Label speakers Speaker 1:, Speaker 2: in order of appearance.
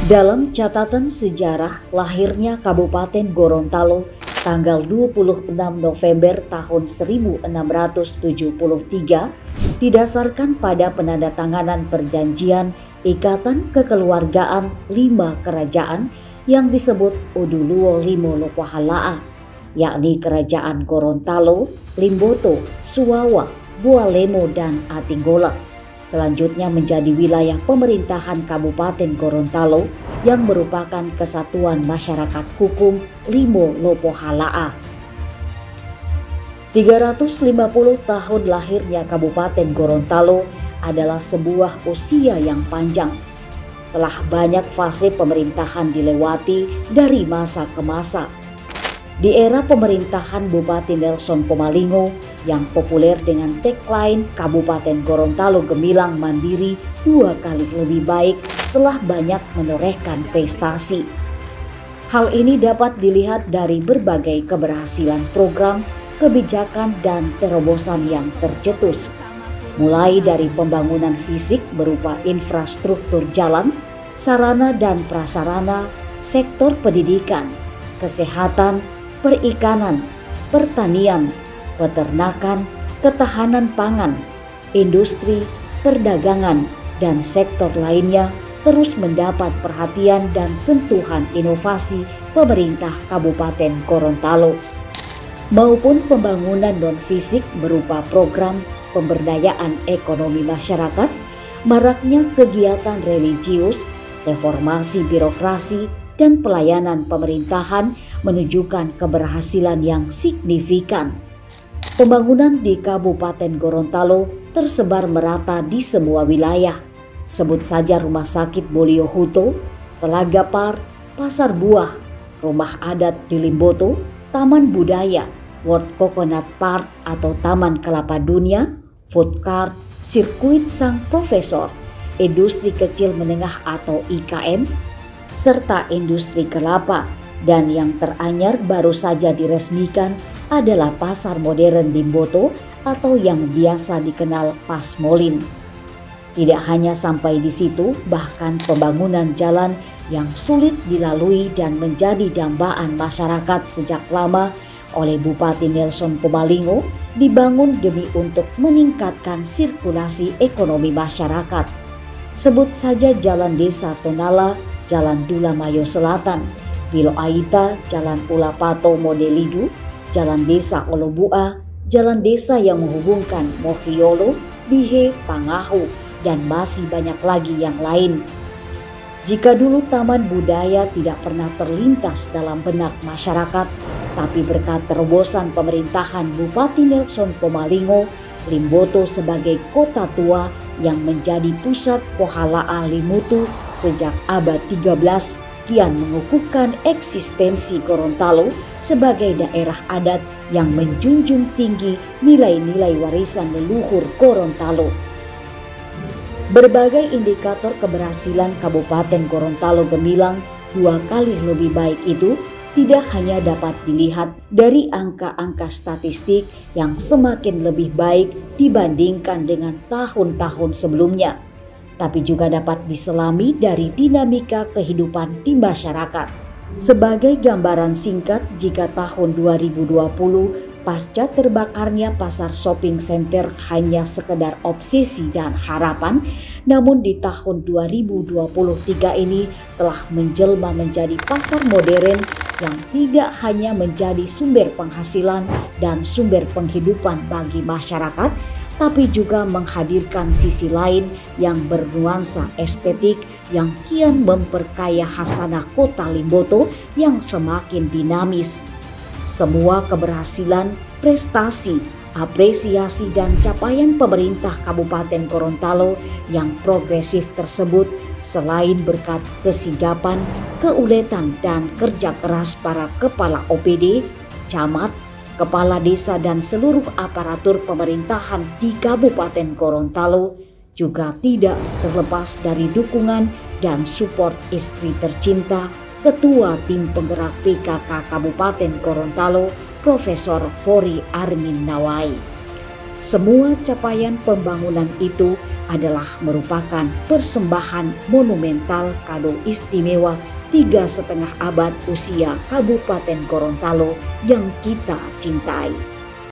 Speaker 1: Dalam catatan sejarah lahirnya Kabupaten Gorontalo tanggal 26 November tahun 1673 didasarkan pada penandatanganan perjanjian Ikatan Kekeluargaan 5 Kerajaan yang disebut Uduluwo Limo Lopohalaa, yakni Kerajaan Gorontalo, Limboto, Suwawa, Bualemo, dan Atinggolo. Selanjutnya menjadi wilayah pemerintahan Kabupaten Gorontalo yang merupakan kesatuan masyarakat hukum Limo Lopohalaa. 350 tahun lahirnya Kabupaten Gorontalo adalah sebuah usia yang panjang. Telah banyak fase pemerintahan dilewati dari masa ke masa. Di era pemerintahan Bupati Nelson Pomalingo yang populer dengan tagline Kabupaten Gorontalo Gemilang Mandiri 2 kali lebih baik, telah banyak menorehkan prestasi. Hal ini dapat dilihat dari berbagai keberhasilan program, kebijakan, dan terobosan yang tercetus. Mulai dari pembangunan fisik berupa infrastruktur jalan, sarana dan prasarana, sektor pendidikan, kesehatan, perikanan, pertanian, peternakan, ketahanan pangan, industri, perdagangan, dan sektor lainnya terus mendapat perhatian dan sentuhan inovasi pemerintah Kabupaten Gorontalo, maupun pembangunan non-fisik berupa program pemberdayaan ekonomi masyarakat, maraknya kegiatan religius, reformasi birokrasi, dan pelayanan pemerintahan menunjukkan keberhasilan yang signifikan. Pembangunan di Kabupaten Gorontalo tersebar merata di semua wilayah. Sebut saja Rumah Sakit Boliohuto, Telaga Par, Pasar Buah, Rumah Adat di Limboto, Taman Budaya, World Coconut Park atau Taman Kelapa Dunia, Food Court, Sirkuit Sang Profesor, Industri Kecil Menengah atau IKM, serta industri kelapa, dan yang teranyar baru saja diresmikan adalah Pasar Modern Limboto atau yang biasa dikenal Pasmolin. Tidak hanya sampai di situ, bahkan pembangunan jalan yang sulit dilalui dan menjadi dambaan masyarakat sejak lama oleh Bupati Nelson Pomalingo dibangun demi untuk meningkatkan sirkulasi ekonomi masyarakat. Sebut saja Jalan Desa Tonala, Jalan Dulamayo Selatan, Bilo Aita, Jalan Ulapato Modelidu, Jalan Desa Olobua, Jalan Desa yang menghubungkan Mohiolo, Bihe, Pangahu, dan masih banyak lagi yang lain. Jika dulu Taman Budaya tidak pernah terlintas dalam benak masyarakat, tapi berkat terobosan pemerintahan Bupati Nelson Pomalingo, Limboto sebagai kota tua yang menjadi pusat Pohalaa Limutu sejak abad 13 kian mengukuhkan eksistensi Gorontalo sebagai daerah adat yang menjunjung tinggi nilai-nilai warisan leluhur Gorontalo. Berbagai indikator keberhasilan Kabupaten Gorontalo Gemilang 2 kali lebih baik itu tidak hanya dapat dilihat dari angka-angka statistik yang semakin lebih baik dibandingkan dengan tahun-tahun sebelumnya, tapi juga dapat diselami dari dinamika kehidupan di masyarakat. Sebagai gambaran singkat, jika tahun 2020 pasca terbakarnya pasar shopping center hanya sekedar obsesi dan harapan, namun di tahun 2023 ini telah menjelma menjadi pasar modern yang tidak hanya menjadi sumber penghasilan dan sumber penghidupan bagi masyarakat, tapi juga menghadirkan sisi lain yang bernuansa estetik yang kian memperkaya khasanah kota Limboto yang semakin dinamis. Semua keberhasilan, prestasi, apresiasi, dan capaian pemerintah Kabupaten Gorontalo yang progresif tersebut selain berkat kesigapan, keuletan, dan kerja keras para kepala OPD, camat, kepala desa, dan seluruh aparatur pemerintahan di Kabupaten Gorontalo, juga tidak terlepas dari dukungan dan support istri tercinta Ketua Tim Penggerak PKK Kabupaten Gorontalo, Profesor Fori Armin Nawai. Semua capaian pembangunan itu adalah merupakan persembahan monumental kado istimewa 3,5 abad usia Kabupaten Gorontalo yang kita cintai.